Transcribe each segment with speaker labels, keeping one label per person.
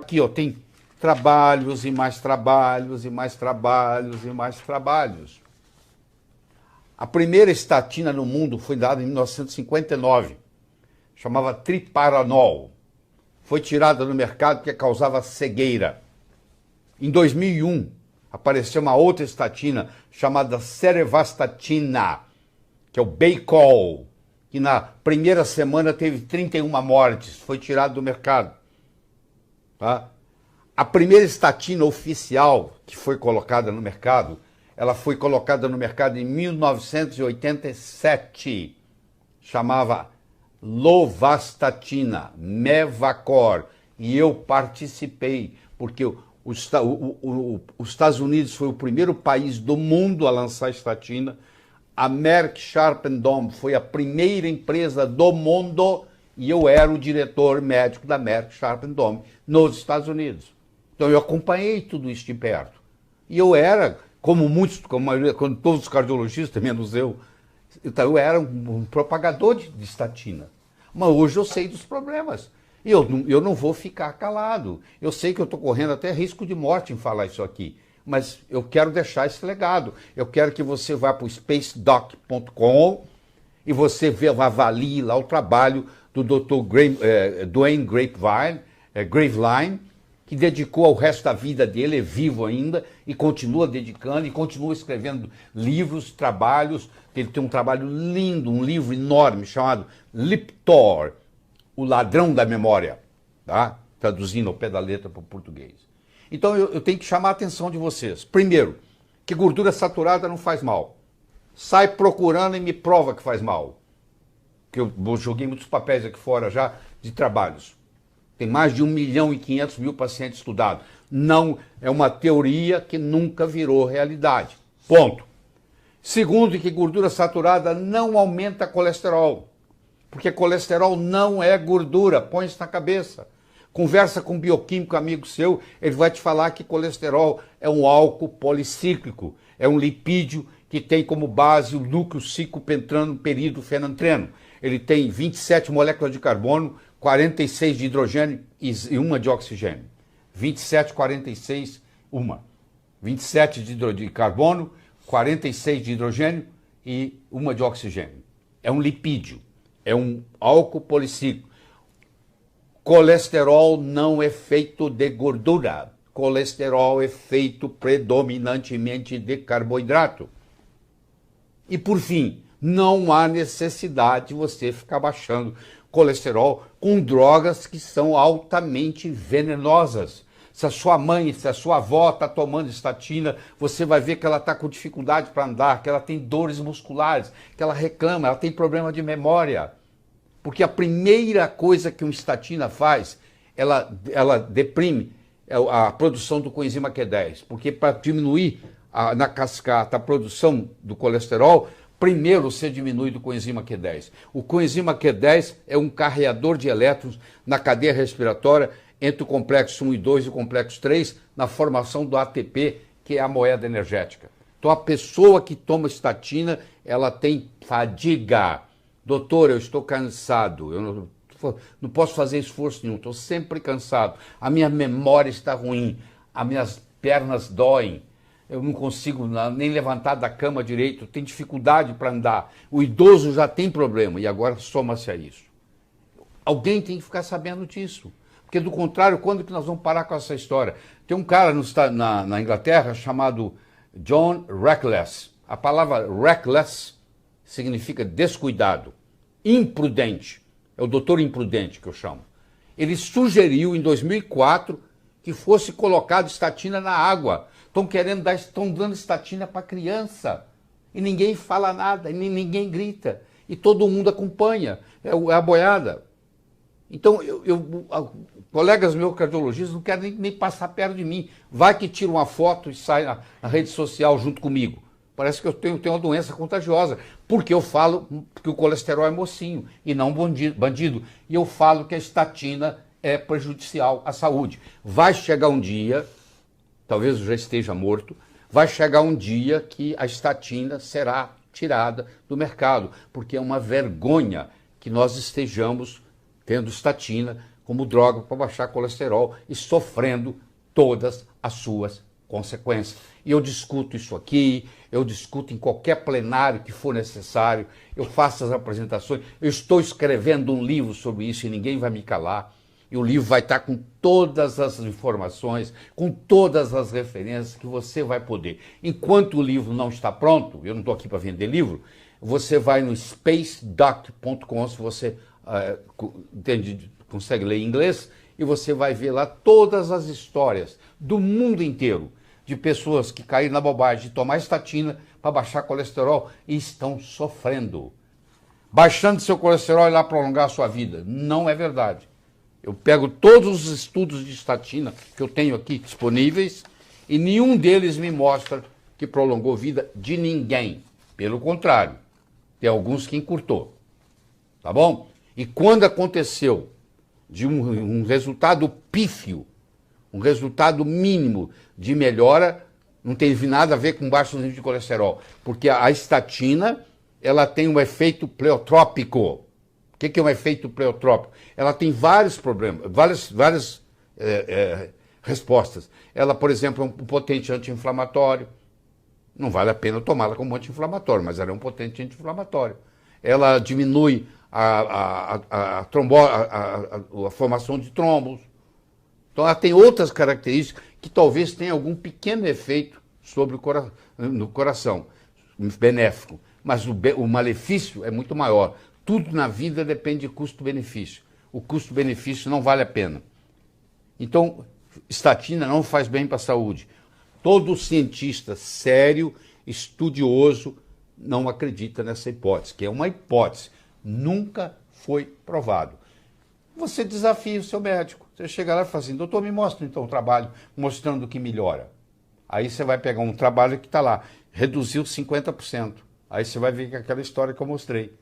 Speaker 1: aqui, ó, tem trabalhos e mais trabalhos e mais trabalhos e mais trabalhos. A primeira estatina no mundo foi dada em 1959, chamava Triparanol. Foi tirada do mercado porque causava cegueira. Em 2001, apareceu uma outra estatina chamada Cerevastatina, que é o Baycol, que na primeira semana teve 31 mortes, foi tirado do mercado. Tá? A primeira estatina oficial que foi colocada no mercado, ela foi colocada no mercado em 1987, chamava Lovastatina, Mevacor, e eu participei, porque os Estados Unidos foi o primeiro país do mundo a lançar estatina. A Merck Sharp and Dohme foi a primeira empresa do mundo e eu era o diretor médico da Merck Sharp and Dohme nos Estados Unidos. Então eu acompanhei tudo isso de perto. E eu era, como todos os cardiologistas, menos eu, então eu era um propagador de estatina. Mas hoje eu sei dos problemas. E eu não vou ficar calado. Eu sei que eu estou correndo até risco de morte em falar isso aqui. Mas eu quero deixar esse legado. Eu quero que você vá para o spacedoc.com e você avalie lá o trabalho do Dr. Duane Graveline, que dedicou o resto da vida dele, é vivo ainda, e continua dedicando, e continua escrevendo livros, trabalhos. Ele tem um trabalho lindo, um livro enorme chamado Liptor, o ladrão da memória, tá? Traduzindo ao pé da letra para o português. Então eu tenho que chamar a atenção de vocês. Primeiro, que gordura saturada não faz mal. Sai procurando e me prova que faz mal. Que eu joguei muitos papéis aqui fora já de trabalhos. Tem mais de 1.500.000 pacientes estudados. Não, é uma teoria que nunca virou realidade. Ponto. Segundo, que gordura saturada não aumenta colesterol. Porque colesterol não é gordura. Põe isso na cabeça. Conversa com um bioquímico amigo seu, ele vai te falar que colesterol é um álcool policíclico, é um lipídio que tem como base o núcleo ciclopentrano peridofenantreno. Ele tem 27 moléculas de carbono, 46 de hidrogênio e uma de oxigênio. 27, 46, uma. 27 de carbono, 46 de hidrogênio e uma de oxigênio. É um lipídio, é um álcool policíclico. Colesterol não é feito de gordura. Colesterol é feito predominantemente de carboidrato. E por fim, não há necessidade de você ficar baixando colesterol com drogas que são altamente venenosas. Se a sua mãe, se a sua avó está tomando estatina, você vai ver que ela está com dificuldade para andar, que ela tem dores musculares, que ela reclama, ela tem problema de memória. Porque a primeira coisa que uma estatina faz, ela deprime a produção do coenzima Q10. Porque para diminuir na cascata a produção do colesterol, primeiro você diminui do coenzima Q10. O coenzima Q10 é um carreador de elétrons na cadeia respiratória entre o complexo 1 e 2 e o complexo 3, na formação do ATP, que é a moeda energética. Então a pessoa que toma estatina, ela tem fadiga. Doutor, eu estou cansado, eu não posso fazer esforço nenhum, estou sempre cansado, a minha memória está ruim, as minhas pernas doem, eu não consigo nem levantar da cama direito, tenho dificuldade para andar. O idoso já tem problema e agora soma-se a isso. Alguém tem que ficar sabendo disso, porque do contrário, quando que nós vamos parar com essa história? Tem um cara na Inglaterra chamado John Reckless. A palavra reckless significa descuidado, imprudente. É o doutor imprudente que eu chamo. Ele sugeriu em 2004 que fosse colocado estatina na água. Estão dando estatina para criança. E ninguém fala nada, e ninguém grita. E todo mundo acompanha. É a boiada. Então, colegas meus cardiologistas não querem nem passar perto de mim. Vai que tira uma foto e sai na rede social junto comigo. Parece que eu tenho uma doença contagiosa, porque eu falo que o colesterol é mocinho e não bandido. E eu falo que a estatina é prejudicial à saúde. Vai chegar um dia, talvez eu já esteja morto, vai chegar um dia que a estatina será tirada do mercado, porque é uma vergonha que nós estejamos tendo estatina como droga para baixar colesterol e sofrendo todas as suas consequências. E eu discuto isso aqui, eu discuto em qualquer plenário que for necessário, eu faço as apresentações, eu estou escrevendo um livro sobre isso e ninguém vai me calar. E o livro vai estar com todas as informações, com todas as referências que você vai poder. Enquanto o livro não está pronto, eu não estou aqui para vender livro, você vai no spacedoc.com, se você consegue ler em inglês, e você vai ver lá todas as histórias do mundo inteiro de pessoas que caíram na bobagem de tomar estatina para baixar colesterol e estão sofrendo. Baixando seu colesterol e lá prolongar a sua vida. Não é verdade. Eu pego todos os estudos de estatina que eu tenho aqui disponíveis e nenhum deles me mostra que prolongou a vida de ninguém. Pelo contrário, tem alguns que encurtou. Tá bom? E quando aconteceu de um resultado pífio, um resultado mínimo de melhora, não teve nada a ver com baixo nível de colesterol, porque a estatina ela tem um efeito pleotrópico. O que é um efeito pleotrópico? Ela tem vários problemas, várias respostas. Ela, por exemplo, é um potente anti-inflamatório. Não vale a pena tomá-la como anti-inflamatório, mas ela é um potente anti-inflamatório. Ela diminui a formação de trombos. Então ela tem outras características que talvez tenha algum pequeno efeito sobre no coração, benéfico. Mas o malefício é muito maior. Tudo na vida depende de custo-benefício. O custo-benefício não vale a pena. Então, estatina não faz bem para a saúde. Todo cientista sério, estudioso, não acredita nessa hipótese, que é uma hipótese. Nunca foi provado. Você desafia o seu médico. Você chega lá e fala assim, doutor, me mostra então o trabalho mostrando que melhora. Aí você vai pegar um trabalho que está lá, reduziu 50%. Aí você vai ver que aquela história que eu mostrei.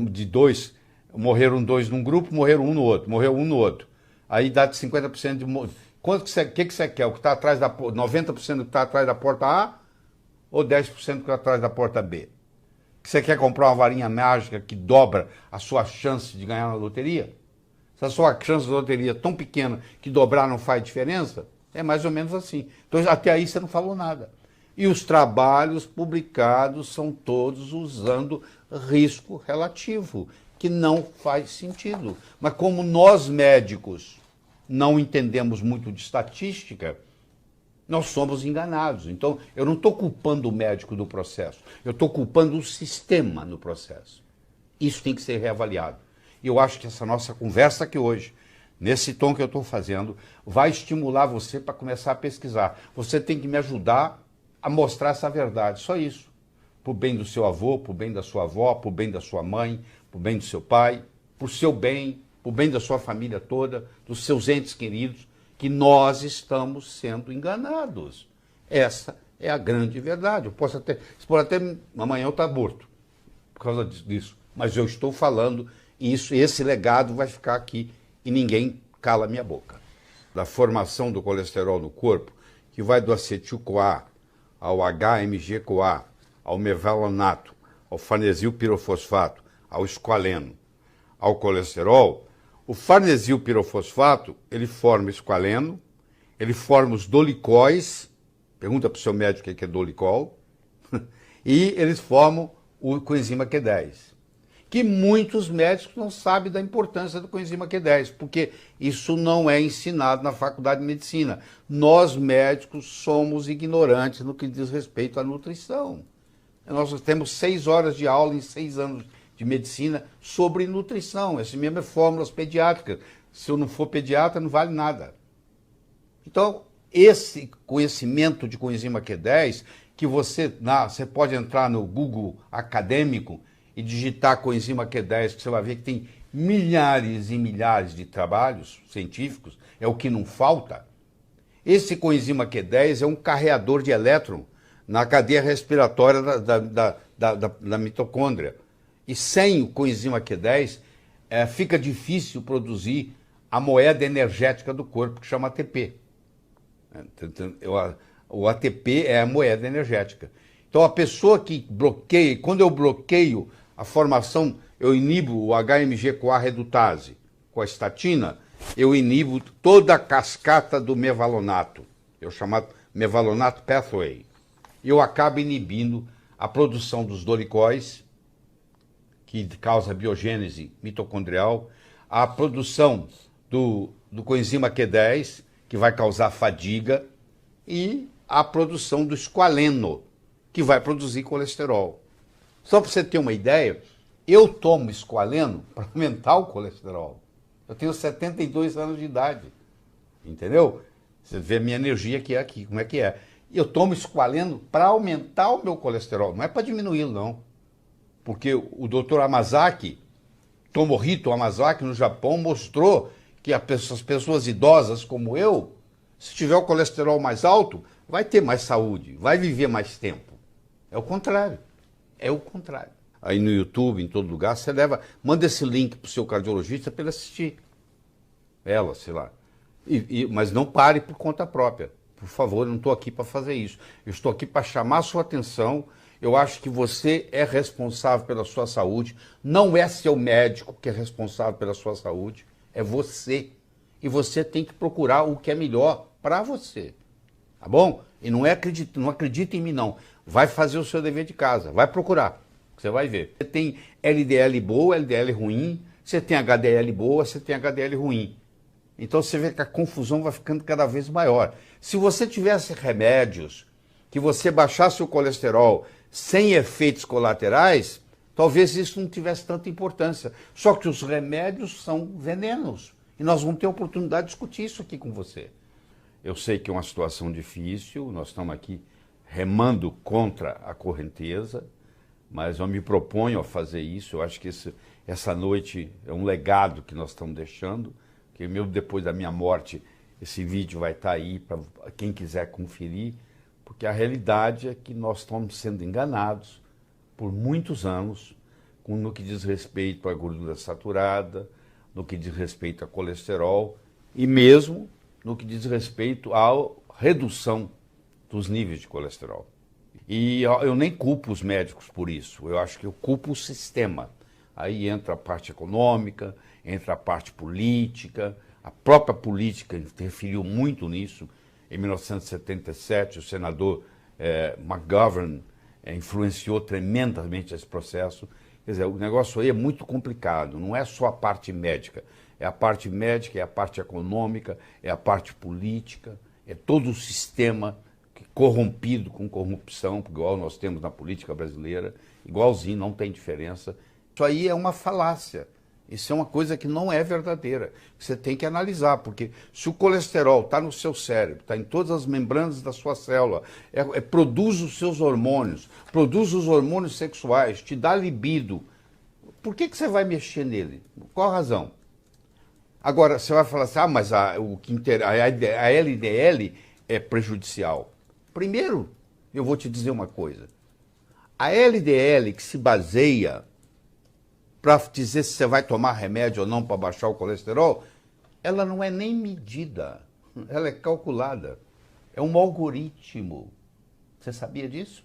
Speaker 1: De dois, morreram dois num grupo, morreram um no outro, morreu um no outro. Aí dá de 50% de... O que você quer? O que está atrás da 90% do que está atrás da porta A ou 10% do que está atrás da porta B? Que você quer comprar uma varinha mágica que dobra a sua chance de ganhar na loteria? Se a sua chance de loteria é tão pequena que dobrar não faz diferença, é mais ou menos assim. Então até aí você não falou nada. E os trabalhos publicados são todos usando risco relativo, que não faz sentido. Mas como nós médicos não entendemos muito de estatística, nós somos enganados. Então, eu não estou culpando o médico do processo, eu estou culpando o sistema no processo. Isso tem que ser reavaliado. E eu acho que essa nossa conversa aqui hoje, nesse tom que eu estou fazendo, vai estimular você para começar a pesquisar. Você tem que me ajudar a mostrar essa verdade, só isso. Para o bem do seu avô, para o bem da sua avó, para o bem da sua mãe, para o bem do seu pai, para o seu bem, para o bem da sua família toda, dos seus entes queridos, que nós estamos sendo enganados. Essa é a grande verdade. Você pode até amanhã eu estar morto por causa disso, mas eu estou falando isso, e esse legado vai ficar aqui e ninguém cala a minha boca. Da formação do colesterol no corpo, que vai do acetil-CoA ao HMG-CoA, ao mevalonato, ao farnesil-pirofosfato, ao esqualeno, ao colesterol. O farnesil-pirofosfato, ele forma esqualeno, ele forma os dolicóis, pergunta para o seu médico o que é dolicol, e eles formam o coenzima Q10, que muitos médicos não sabem da importância do coenzima Q10, porque isso não é ensinado na faculdade de medicina. Nós médicos somos ignorantes no que diz respeito à nutrição. Nós temos 6 horas de aula em 6 anos de medicina sobre nutrição. Essa mesmo é fórmulas pediátricas. Se eu não for pediatra, não vale nada. Então, esse conhecimento de coenzima Q10, que você pode entrar no Google acadêmico e digitar coenzima Q10, que você vai ver que tem milhares e milhares de trabalhos científicos, é o que não falta. Esse coenzima Q10 é um carreador de elétron na cadeia respiratória da mitocôndria. E sem o coenzima Q10, fica difícil produzir a moeda energética do corpo, que chama ATP. O ATP é a moeda energética. Então, a pessoa que bloqueia, quando eu bloqueio a formação, eu inibo o HMG-CoA redutase com a estatina, eu inibo toda a cascata do mevalonato, é o chamado mevalonato pathway. Eu acabo inibindo a produção dos dolicóis, que causa biogênese mitocondrial, a produção do coenzima Q10, que vai causar fadiga, e a produção do esqualeno, que vai produzir colesterol. Só para você ter uma ideia, eu tomo esqualeno para aumentar o colesterol. Eu tenho 72 anos de idade, entendeu? Você vê a minha energia que é aqui, como é que é. Eu tomo esqualeno para aumentar o meu colesterol, não é para diminuí-lo, não. Porque o Dr. Hamasaki, Tomohito Hamasaki, no Japão, mostrou que as pessoas idosas como eu, se tiver o colesterol mais alto, vai ter mais saúde, vai viver mais tempo. É o contrário. É o contrário. Aí no YouTube, em todo lugar, você manda esse link para o seu cardiologista para ele assistir. Ela, sei lá. Mas não pare por conta própria. Por favor, eu não estou aqui para fazer isso. Eu estou aqui para chamar a sua atenção. Eu acho que você é responsável pela sua saúde. Não é seu médico que é responsável pela sua saúde. É você. E você tem que procurar o que é melhor para você. Tá bom? E não acredita em mim, não. Vai fazer o seu dever de casa. Vai procurar. Você vai ver. Você tem LDL boa, LDL ruim. Você tem HDL boa, você tem HDL ruim. Então você vê que a confusão vai ficando cada vez maior. Se você tivesse remédios que você baixasse o colesterol sem efeitos colaterais, talvez isso não tivesse tanta importância. Só que os remédios são venenos. E nós vamos ter a oportunidade de discutir isso aqui com você. Eu sei que é uma situação difícil, nós estamos aqui remando contra a correnteza, mas eu me proponho a fazer isso. Eu acho que essa noite é um legado que nós estamos deixando, que mesmo depois da minha morte, esse vídeo vai estar aí para quem quiser conferir, porque a realidade é que nós estamos sendo enganados por muitos anos no que diz respeito à gordura saturada, no que diz respeito a colesterol e mesmo no que diz respeito à redução dos níveis de colesterol. E eu nem culpo os médicos por isso, eu acho que eu culpo o sistema. Aí entra a parte econômica, entra a parte política, a própria política interferiu muito nisso. Em 1977, o senador McGovern influenciou tremendamente esse processo. Quer dizer, o negócio aí é muito complicado, não é só a parte médica. É a parte médica, é a parte econômica, é a parte política, é todo o sistema corrompido com corrupção, igual nós temos na política brasileira, igualzinho, não tem diferença. Isso aí é uma falácia. Isso é uma coisa que não é verdadeira. Você tem que analisar, porque se o colesterol está no seu cérebro, está em todas as membranas da sua célula, produz os seus hormônios, produz os hormônios sexuais, te dá libido, por que você vai mexer nele? Qual a razão? Agora, você vai falar assim, mas a LDL é prejudicial. Primeiro, eu vou te dizer uma coisa. A LDL que se baseia para dizer se você vai tomar remédio ou não para baixar o colesterol, ela não é nem medida, ela é calculada. É um algoritmo. Você sabia disso?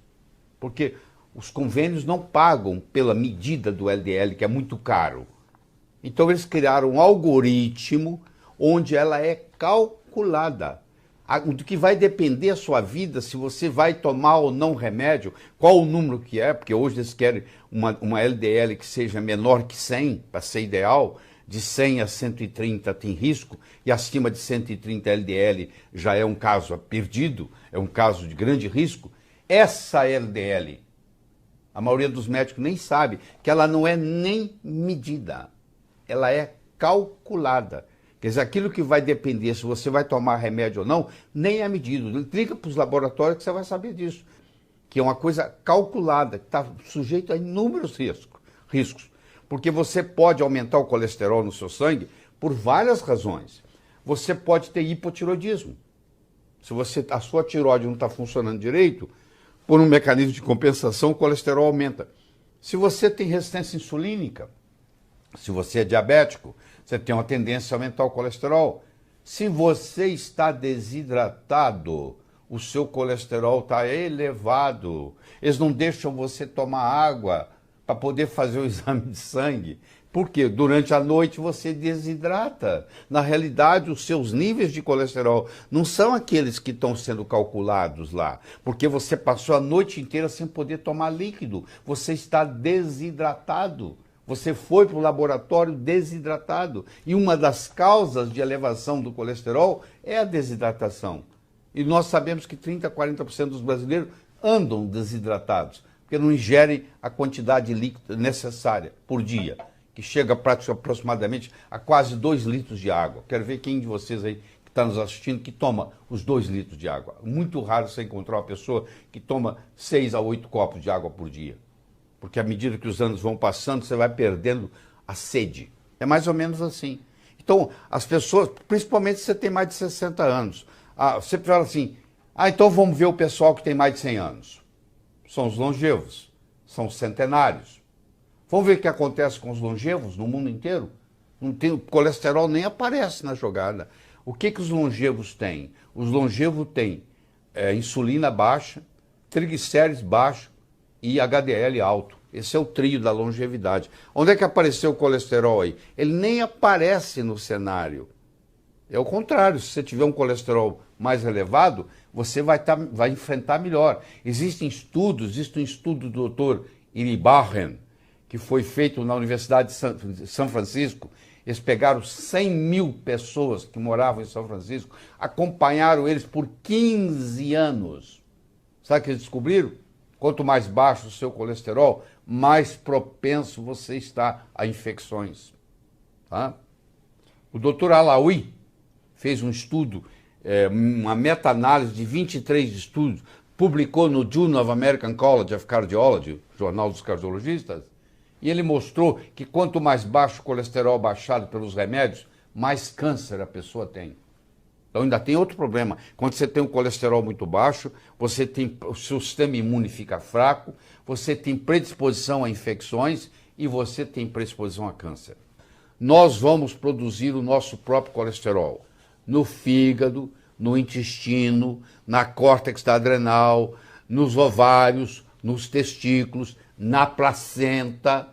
Speaker 1: Porque os convênios não pagam pela medida do LDL, que é muito caro. Então eles criaram um algoritmo onde ela é calculada. Do que vai depender a sua vida, se você vai tomar ou não remédio, qual o número que é, porque hoje eles querem uma LDL que seja menor que 100, para ser ideal, de 100 a 130 tem risco, e acima de 130 LDL já é um caso perdido, é um caso de grande risco. Essa LDL, a maioria dos médicos nem sabe que ela não é nem medida, ela é calculada. Quer dizer, aquilo que vai depender se você vai tomar remédio ou não, nem é medido. Liga para os laboratórios que você vai saber disso. Que é uma coisa calculada, que está sujeito a inúmeros riscos. Porque você pode aumentar o colesterol no seu sangue por várias razões. Você pode ter hipotiroidismo. Se a sua tireoide não está funcionando direito, por um mecanismo de compensação, o colesterol aumenta. Se você tem resistência insulínica, se você é diabético, você tem uma tendência a aumentar o colesterol. Se você está desidratado, o seu colesterol está elevado. Eles não deixam você tomar água para poder fazer o exame de sangue. Porque durante a noite você desidrata. Na realidade, os seus níveis de colesterol não são aqueles que estão sendo calculados lá, porque você passou a noite inteira sem poder tomar líquido. Você está desidratado. Você foi para o laboratório desidratado. E uma das causas de elevação do colesterol é a desidratação. E nós sabemos que 30% a 40% dos brasileiros andam desidratados, porque não ingerem a quantidade de líquido necessária por dia, que chega aproximadamente a quase 2 litros de água. Quero ver quem de vocês aí que está nos assistindo que toma os 2 litros de água. Muito raro você encontrar uma pessoa que toma 6 a 8 copos de água por dia. Porque à medida que os anos vão passando, você vai perdendo a sede. É mais ou menos assim. Então, as pessoas, principalmente se você tem mais de 60 anos, você fala assim, então vamos ver o pessoal que tem mais de 100 anos. São os longevos, são os centenários. Vamos ver o que acontece com os longevos no mundo inteiro? Não tem, o colesterol nem aparece na jogada. O que os longevos têm? Os longevos têm insulina baixa, triglicérides baixo e HDL alto. Esse é o trio da longevidade. Onde é que apareceu o colesterol aí? Ele nem aparece no cenário. É o contrário, se você tiver um colesterol mais elevado, você vai enfrentar melhor. Existe um estudo do Dr. Iribarren, que foi feito na Universidade de São Francisco. Eles pegaram 100 mil pessoas que moravam em São Francisco, acompanharam eles por 15 anos. Sabe o que eles descobriram? Quanto mais baixo o seu colesterol, mais propenso você está a infecções. Tá? O Dr. Alaoui fez um estudo, uma meta-análise de 23 estudos, publicou no Journal of American College of Cardiology, Jornal dos Cardiologistas, e ele mostrou que quanto mais baixo o colesterol baixado pelos remédios, mais câncer a pessoa tem. Então ainda tem outro problema. Quando você tem um colesterol muito baixo, o seu sistema imune fica fraco, você tem predisposição a infecções e você tem predisposição a câncer. Nós vamos produzir o nosso próprio colesterol no fígado, no intestino, na córtex adrenal, nos ovários, nos testículos, na placenta.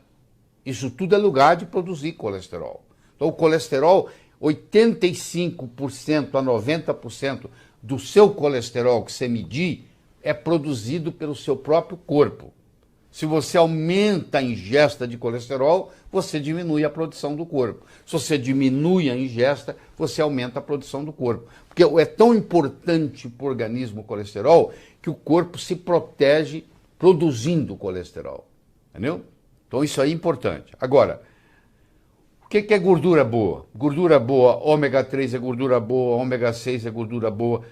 Speaker 1: Isso tudo é lugar de produzir colesterol. Então o colesterol, 85% a 90% do seu colesterol que você medir é produzido pelo seu próprio corpo. Se você aumenta a ingesta de colesterol, você diminui a produção do corpo. Se você diminui a ingesta, você aumenta a produção do corpo. Porque é tão importante para o organismo o colesterol que o corpo se protege produzindo colesterol. Entendeu? Então isso aí é importante. Agora, o que é gordura boa? Gordura boa, ômega 3 é gordura boa, ômega 6 é gordura boa.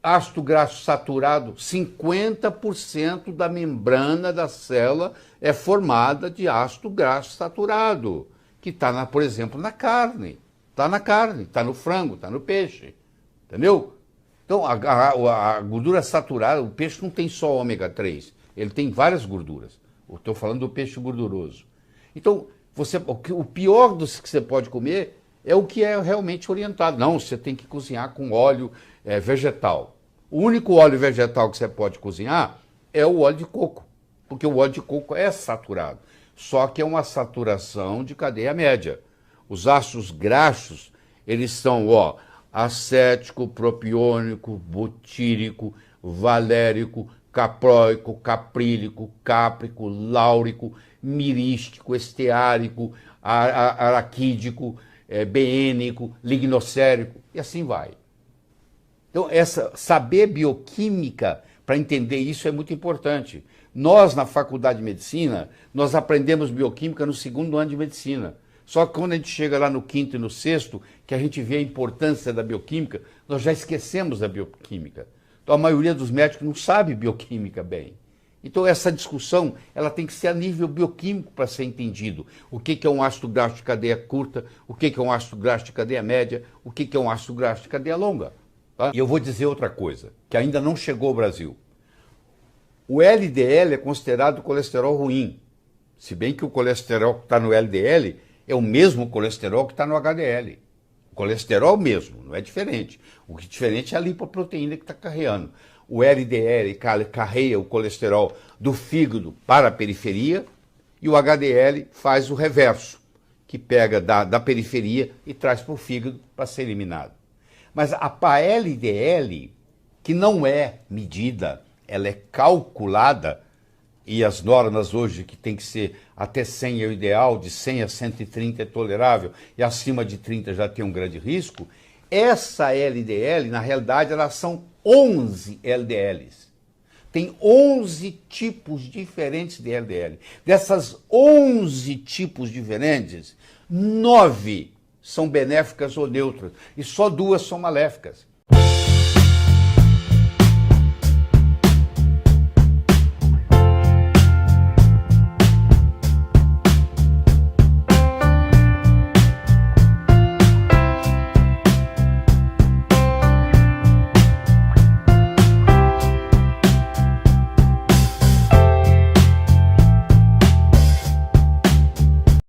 Speaker 1: Ácido graxo saturado, 50% da membrana da célula é formada de ácido graxo saturado, que está, por exemplo, na carne. Está na carne, está no frango, está no peixe. Entendeu? Então, a gordura saturada, o peixe não tem só ômega 3, ele tem várias gorduras. Estou falando do peixe gorduroso. Então, o pior dos que você pode comer é o que é realmente orientado. Não, você tem que cozinhar com óleo vegetal. O único óleo vegetal que você pode cozinhar é o óleo de coco, porque o óleo de coco é saturado, só que é uma saturação de cadeia média. Os ácidos graxos, eles são acético, propiônico, butírico, valérico, capróico, caprílico, cáprico, láurico, mirístico, esteárico, araquídico, beênico, lignocérico, e assim vai. Então, saber bioquímica para entender isso é muito importante. Nós, na faculdade de medicina, nós aprendemos bioquímica no 2º ano de medicina. Só que quando a gente chega lá no 5º e no 6º, que a gente vê a importância da bioquímica, nós já esquecemos da bioquímica. Então, a maioria dos médicos não sabe bioquímica bem. Então, essa discussão ela tem que ser a nível bioquímico para ser entendido. O que é um ácido graxo de cadeia curta, o que é um ácido graxo de cadeia média, o que é um ácido graxo de cadeia longa. Tá? E eu vou dizer outra coisa, que ainda não chegou ao Brasil. O LDL é considerado colesterol ruim, se bem que o colesterol que está no LDL é o mesmo colesterol que está no HDL. O colesterol mesmo, não é diferente. O que é diferente é a lipoproteína que está carreando. O LDL carrega o colesterol do fígado para a periferia e o HDL faz o reverso. que pega da periferia e traz para o fígado para ser eliminado. Mas a LDL, que não é medida, ela é calculada, e as normas hoje que tem que ser até 100 é o ideal, de 100 a 130 é tolerável, e acima de 30 já tem um grande risco, essa LDL, na realidade, elas são 11 LDLs. Tem 11 tipos diferentes de LDL. Dessas 11 tipos diferentes, 9 são benéficas ou neutras, e só 2 são maléficas.